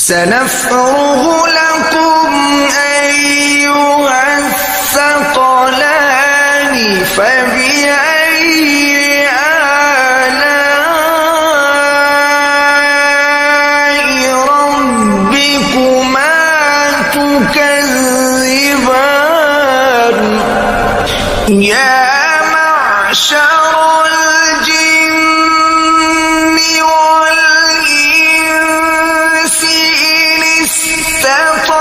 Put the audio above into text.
سنفرغ لكم أيها الثقلان فبأي آلاء ربكما تكذبان يا معشر الجن والإنس إن استطعتم